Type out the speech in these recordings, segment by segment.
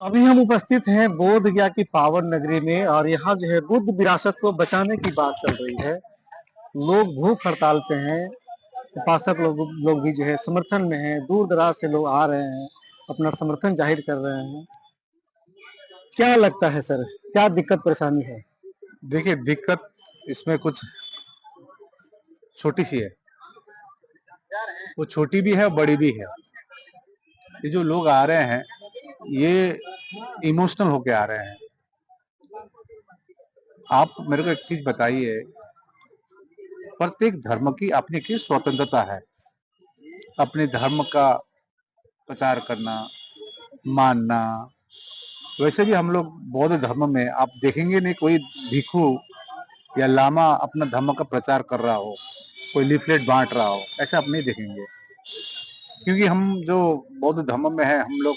अभी हम उपस्थित हैं बोध गया की पावन नगरी में और यहाँ जो है बुद्ध विरासत को बचाने की बात चल रही है। लोग भूख हड़ताल पे हैं, उपासक लोग भी जो है समर्थन में हैं, दूर दराज से लोग आ रहे हैं, अपना समर्थन जाहिर कर रहे हैं। क्या लगता है सर, क्या दिक्कत परेशानी है? देखिए, दिक्कत इसमें कुछ छोटी सी है। वो छोटी भी है, बड़ी भी है। ये जो लोग आ रहे हैं, ये इमोशनल होके आ रहे हैं। आप मेरे को एक चीज बताइए, प्रत्येक धर्म की अपनी की स्वतंत्रता है। अपने धर्म का प्रचार करना, मानना। वैसे भी हम लोग बौद्ध धर्म में आप देखेंगे नहीं कोई भिक्षु या लामा अपना धर्म का प्रचार कर रहा हो, कोई लीफलेट बांट रहा हो, ऐसा आप नहीं देखेंगे। क्योंकि हम जो बौद्ध धर्म में है, हम लोग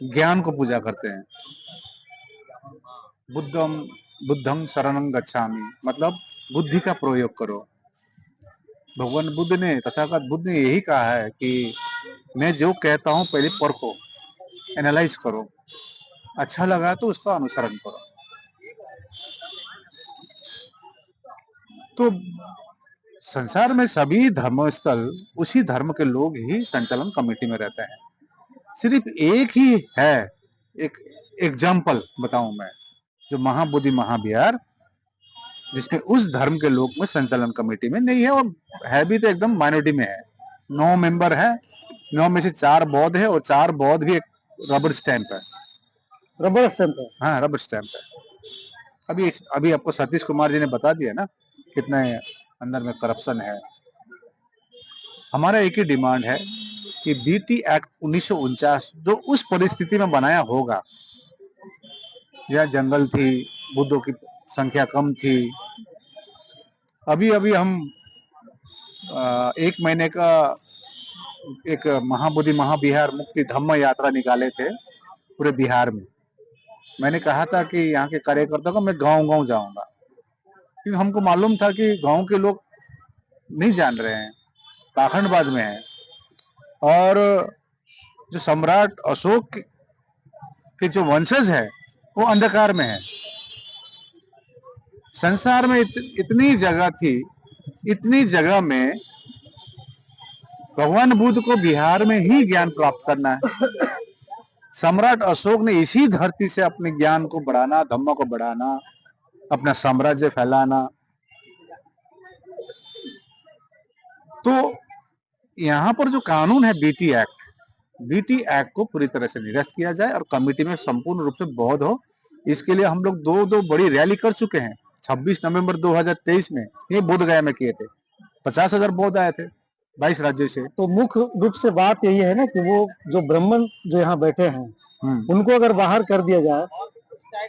ज्ञान को पूजा करते हैं। बुद्धम बुद्धं शरणं गच्छामि, मतलब बुद्धि का प्रयोग करो। भगवान बुद्ध ने, तथागत बुद्ध ने यही कहा है कि मैं जो कहता हूं पहले परखो, एनालाइज करो, अच्छा लगा तो उसका अनुसरण करो। तो संसार में सभी धर्मस्थल उसी धर्म के लोग ही संचालन कमेटी में रहते हैं। सिर्फ एक ही है, एक एग्जाम्पल बताऊं मैं, जो महाबोधि महाविहार, जिसमें उस धर्म के लोग में संचालन कमेटी में नहीं है, और है भी तो एकदम माइनॉरिटी में है। 9 मेंबर है, 9 में से 4 बौद्ध है और 4 बौद्ध भी एक रबर स्टैंप है। रबर स्टैंप है। हाँ, रबर स्टैंप है। अभी आपको सतीश कुमार जी ने बता दिया ना कितना अंदर में करप्शन है। हमारा एक ही डिमांड है कि बीटी एक्ट 1949 जो उस परिस्थिति में बनाया होगा जहाँ जंगल थी, बुद्धों की संख्या कम थी। अभी अभी हम 1 महीने का एक महाबोधि महाविहार मुक्ति धम्म यात्रा निकाले थे पूरे बिहार में। मैंने कहा था कि यहाँ के कार्यकर्ता को मैं गांव-गांव जाऊंगा, क्योंकि हमको मालूम था कि गांव के लोग नहीं जान रहे हैं, पाखंडवाद में है। और जो सम्राट अशोक के जो वंशज है वो अंधकार में है। संसार में इतनी जगह थी, इतनी जगह में भगवान बुद्ध को बिहार में ही ज्ञान प्राप्त करना है। सम्राट अशोक ने इसी धरती से अपने ज्ञान को बढ़ाना, धम्म को बढ़ाना, अपना साम्राज्य फैलाना। तो यहाँ पर जो कानून है बीटी एक्ट को पूरी तरह से निरस्त किया जाए और कमेटी में संपूर्ण रूप से बौद्ध हो। इसके लिए हम लोग दो बड़ी रैली कर चुके हैं। 26 नवंबर 2023 में ये बोध गया में किए थे। 50,000 बौद्ध आए थे 22 राज्यों से। तो मुख्य रूप से बात यही है ना कि वो जो ब्राह्मण जो यहाँ बैठे हैं, उनको अगर बाहर कर दिया जाए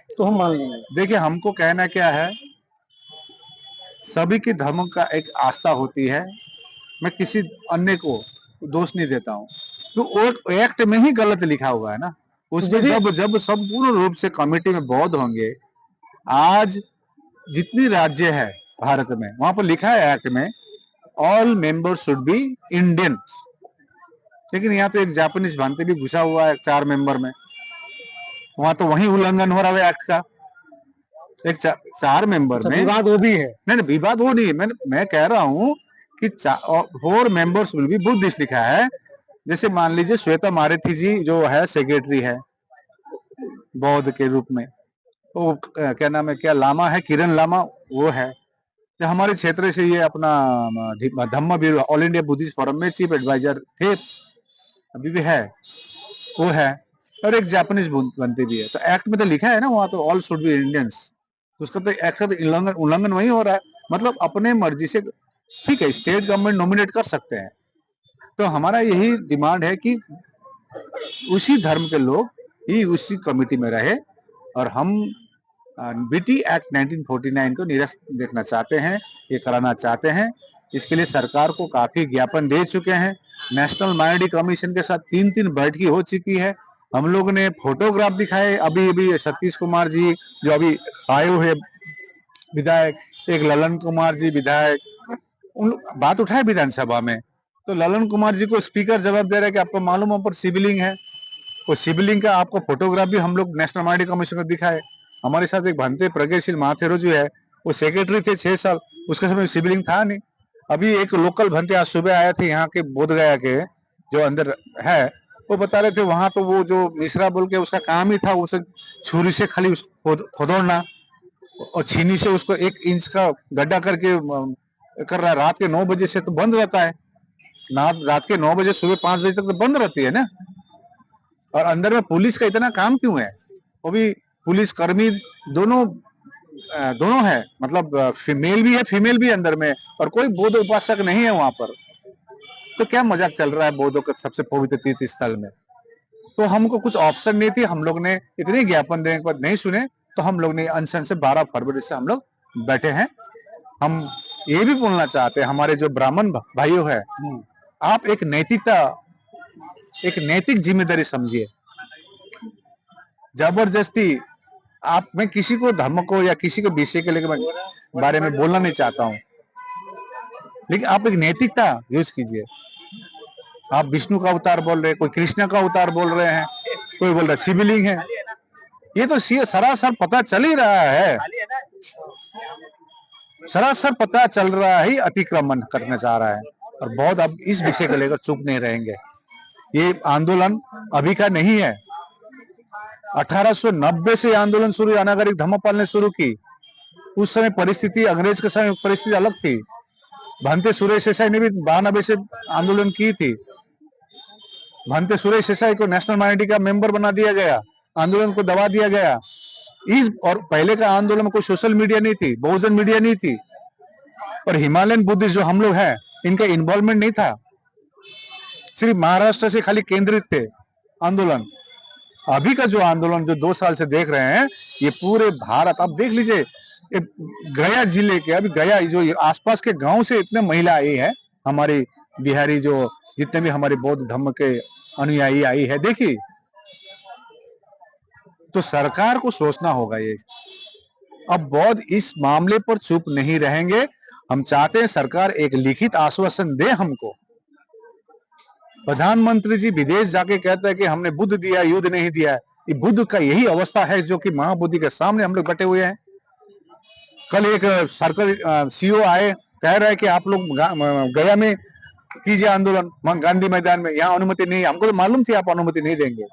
तो हम मान लेंगे। देखिए, हमको कहना क्या है, सभी के धर्म का एक आस्था होती है। मैं किसी अन्य को दोष नहीं देता हूँ, तो एक्ट में ही गलत लिखा हुआ है ना। उसमें जब संपूर्ण रूप से कमेटी में बौद्ध होंगे, आज जितनी राज्य है भारत में, वहां पर लिखा है एक्ट में all members should be Indians. लेकिन यहाँ तो एक जापानीज भांति भी घुसा हुआ है 4 मेंबर में। वहां तो वही उल्लंघन हो रहा है एक्ट का। एक 4 मेंबर में विवाद वो भी है। नहीं, विवाद वो नहीं है। मैं कह रहा हूँ कि 4 मेंबर्स विल बी बुद्धिस्ट लिखा है। जैसे मान लीजिए श्वेता मारेथी जी जो है सेक्रेटरी है बौद्ध के रूप में, वो क्या नाम है, क्या लामा है, किरण लामा, वो है। जो हमारे क्षेत्र से ये अपना धम्म भी ऑल इंडिया बुद्धिस्ट फोरम में चीफ एडवाइजर थे, अभी भी है, वो है। और एक जापानीज बनती भी है। तो एक्ट में तो लिखा है ना, वहां तो ऑल शुड बी इंडियंस। तो उसका तो एक्ट का तो उल्लंघन वही हो रहा है। मतलब अपने मर्जी से, ठीक है, स्टेट गवर्नमेंट नॉमिनेट कर सकते हैं। तो हमारा यही डिमांड है कि उसी धर्म के लोग ही उसी कमेटी में रहे, और हम बीटी एक्ट 1949 को निरस्त देखना चाहते हैं, ये कराना चाहते हैं। इसके लिए सरकार को काफी ज्ञापन दे चुके हैं। नेशनल माइनॉरिटी कमीशन के साथ 3 बैठकी हो चुकी है। हम लोग ने फोटोग्राफ दिखाए। अभी सतीश कुमार जी जो अभी आए हुए विधायक, एक ललन कुमार जी विधायक, उन बात उठाए विधानसभा में। तो ललन कुमार जी को स्पीकर जवाब दे रहे हैं कि आपको मालूम है पर सिविलिंग है। वो शिवलिंग का आपको फोटोग्राफ भी हम लोग नेशनल माइनॉरिटी कमीशन को दिखाए। हमारे साथ एक भंते प्रज्ञाशील महाथेरो जो है वो सेक्रेटरी थे 6 साल, उसके समय शिवलिंग था नहीं। अभी एक लोकल भंते आज सुबह आए थे यहाँ के बोध गया के जो अंदर है, वो बता रहे थे वहां तो वो जो मिश्रा बोल के उसका काम ही था उसे छुरी से खाली खोदोड़ना और छीनी से उसको 1 इंच का गड्ढा करके कर रहा है। रात के 9 बजे से तो बंद रहता है ना, रात के 9 बजे सुबह 5 बजे तक तो बंद रहती है ना। और अंदर में पुलिस का इतना काम क्यों है? वो भी पुलिस कर्मी दोनों दोनों है, मतलब मेल भी है फीमेल भी अंदर में, और कोई बौद्ध उपासक नहीं है वहां पर। तो क्या मजाक चल रहा है बौद्धों का सबसे पवित्र तीर्थ स्थल में? तो हमको कुछ ऑप्शन नहीं थी, हम लोग ने इतने ज्ञापन देने के बाद नहीं सुने, तो हम लोग ने अनशन से 12 फरवरी से हम लोग बैठे हैं। हम ये भी बोलना चाहते हैं हमारे जो ब्राह्मण भाइयों है, आप एक नैतिक जिम्मेदारी समझिए। जबरदस्ती आप, मैं किसी को धर्म को या किसी को विषय के लेकर बारे में बोलना नहीं चाहता हूँ, लेकिन आप एक नैतिकता यूज कीजिए। आप विष्णु का अवतार बोल रहे हैं, कोई कृष्ण का अवतार बोल रहे हैं, कोई बोल रहा है शिवलिंग है। ये तो सरासर पता चल ही रहा है, सरासर पता चल रहा है अतिक्रमण करना चाह रहा है। और बौद्ध अब इस विषय को लेकर चुप नहीं रहेंगे। ये आंदोलन अभी का नहीं है, 1890 से आंदोलन शुरू, अनागरिक धम्मपाल ने शुरू की। उस समय परिस्थिति, अंग्रेज के समय परिस्थिति अलग थी। भंते सुरेश देसाई ने भी 92 से आंदोलन की थी। भंते सुरेश देसाई को नेशनल माइनॉरिटी का मेंबर बना दिया गया, आंदोलन को दबा दिया गया। और पहले का आंदोलन में कोई सोशल मीडिया नहीं थी, बहुजन मीडिया नहीं थी, और हिमालयन बुद्धिस्ट जो हम लोग हैं इनका इन्वॉल्वमेंट नहीं था। सिर्फ महाराष्ट्र से खाली केंद्रित थे आंदोलन। अभी का जो आंदोलन जो 2 साल से देख रहे हैं, ये पूरे भारत, आप देख लीजिए गया जिले के, अभी गया जो आसपास के गांव से इतने महिला आई है, हमारी बिहारी जो जितने भी हमारे बौद्ध धर्म के अनुयायी आई है, देखिए। तो सरकार को सोचना होगा ये। अब बौद्ध इस मामले पर चुप नहीं रहेंगे। हम चाहते हैं सरकार एक लिखित आश्वासन दे हमको। प्रधानमंत्री जी विदेश जाके कहते हैं कि हमने बुद्ध दिया, युद्ध नहीं दिया है। ये बुद्ध का यही अवस्था है जो कि महाबोधि के सामने हम लोग बैठे हुए हैं। कल एक सर्कल सीओ आए, कह रहा है कि आप लोग गया में कीजिए आंदोलन, गांधी मैदान में, यहाँ अनुमति नहीं है। हमको तो मालूम थी आप अनुमति नहीं देंगे।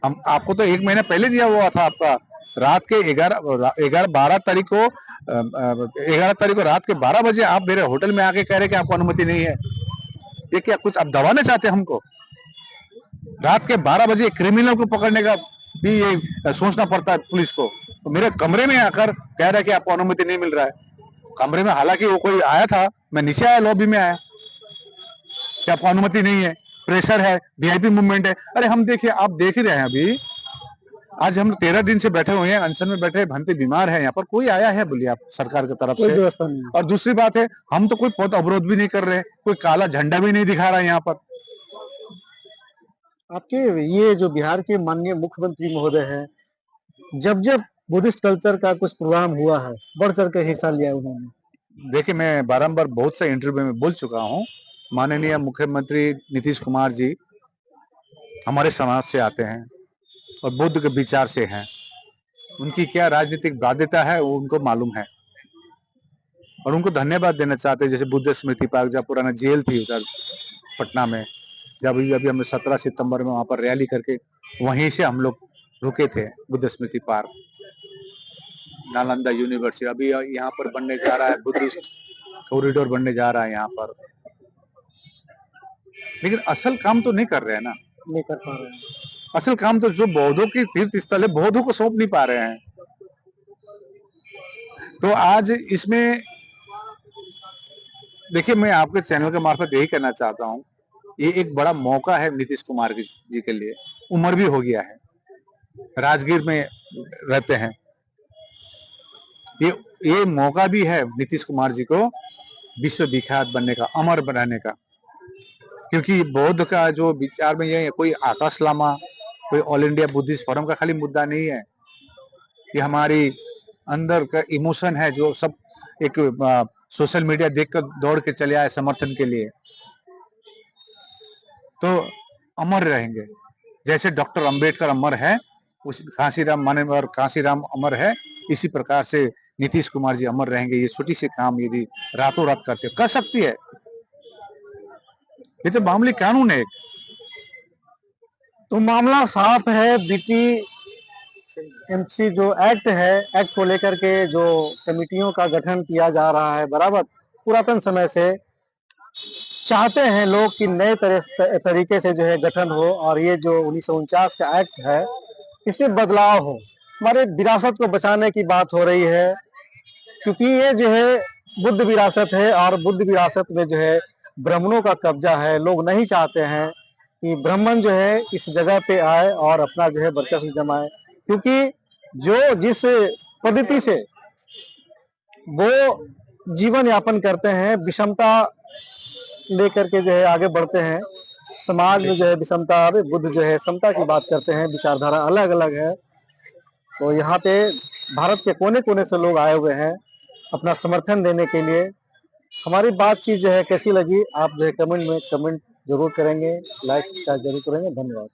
हम आपको तो 1 महीना पहले दिया हुआ था आपका। रात के 12 तारीख को 11 तारीख को रात के 12 बजे आप मेरे होटल में आके कह रहे कि आपको अनुमति नहीं है। ये क्या कुछ आप दबाना चाहते हैं हमको? रात के 12 बजे क्रिमिनल को पकड़ने का भी ये सोचना पड़ता है पुलिस को। तो मेरे कमरे में आकर कह रहा है कि आपको अनुमति नहीं मिल रहा है। कमरे में हालांकि वो कोई आया था, मैं नीचे आया, लॉबी में आया कि आपको अनुमति नहीं है, प्रेशर है, वीआईपी मूवमेंट है। अरे हम देखिए, आप देख ही रहे हैं, अभी आज हम 13 दिन से बैठे हुए हैं, अनशन में बैठे, भंते बीमार है। यहाँ पर कोई आया है बोलिए आप सरकार की तरफ से? व्यवस्था नहीं। और दूसरी बात है, हम तो कोई पथ अवरोध भी नहीं कर रहे, कोई काला झंडा भी नहीं दिखा रहा है यहाँ पर। आपके ये जो बिहार के माननीय मुख्यमंत्री महोदय हैं, जब जब बुद्धिस्ट कल्चर का कुछ प्रोग्राम हुआ है, बढ़ चढ़ कर हिस्सा लिया उन्होंने। देखिए, मैं बारंबार बहुत से इंटरव्यू में बोल चुका हूँ, माननीय मुख्यमंत्री नीतीश कुमार जी हमारे समाज से आते हैं और बुद्ध के विचार से हैं। उनकी क्या राजनीतिक बाध्यता है वो उनको मालूम है, और उनको धन्यवाद देना चाहते हैं। जैसे बुद्ध स्मृति पार्क, जहाँ पुराना जेल थी उधर पटना में, जब अभी हमने 17 सितंबर में वहां पर रैली करके वहीं से हम लोग रुके थे। बुद्ध स्मृति पार्क, नालंदा यूनिवर्सिटी, अभी यहाँ पर बनने जा रहा है, बुद्धिस्ट कॉरिडोर बनने जा रहा है यहाँ पर। लेकिन असल काम तो नहीं कर रहे हैं ना, नहीं कर पा रहे हैं। असल काम तो जो बौद्धों की तीर्थ स्थल है, बौद्धों को सौंप नहीं पा रहे हैं। तो आज इसमें देखिए, मैं आपके चैनल के मार्फत यही कहना चाहता हूँ, ये एक बड़ा मौका है नीतीश कुमार जी के लिए। उम्र भी हो गया है, राजगीर में रहते हैं, ये मौका भी है नीतीश कुमार जी को विश्व विख्यात बनने का, अमर बनाने का। क्योंकि बौद्ध का जो विचार में ये कोई आकाश लामा, कोई ऑल इंडिया बुद्धिस्ट फोरम का खाली मुद्दा नहीं है। ये हमारी अंदर का इमोशन है, जो सब एक सोशल मीडिया देखकर दौड़ के चले आए समर्थन के लिए, तो अमर रहेंगे। जैसे डॉक्टर अंबेडकर अमर है, उस कांशीराम मान्यवर कांशीराम अमर है, इसी प्रकार से नीतीश कुमार जी अमर रहेंगे। ये छोटी सी काम यदि रातों रात करते कर सकती है, ये तो मामूली कानून है। तो मामला साफ है, बीटी एमसी जो एक्ट है, एक्ट को लेकर के जो कमिटियों का गठन किया जा रहा है, बराबर पुरातन समय से चाहते हैं लोग कि नए तरीके से जो है गठन हो, और ये जो 1949 का एक्ट है, इसमें बदलाव हो। हमारे विरासत को बचाने की बात हो रही है, क्योंकि ये जो है बुद्ध विरासत है, और बुद्ध विरासत में जो है ब्राह्मणों का कब्जा है। लोग नहीं चाहते हैं कि ब्राह्मण जो है इस जगह पे आए और अपना जो है वर्चस्व जमाए, क्योंकि जो जिस पद्धति से वो जीवन यापन करते हैं, विषमता लेकर के जो है आगे बढ़ते हैं, समाज में जो है विषमता, बुद्ध जो है समता की बात करते हैं, विचारधारा अलग अलग है। तो यहाँ पे भारत के कोने कोने से लोग आए हुए हैं अपना समर्थन देने के लिए। हमारी बातचीत जो है कैसी लगी, आप जो है कमेंट में कमेंट जरूर करेंगे, लाइक सब्सक्राइब जरूर करेंगे। धन्यवाद।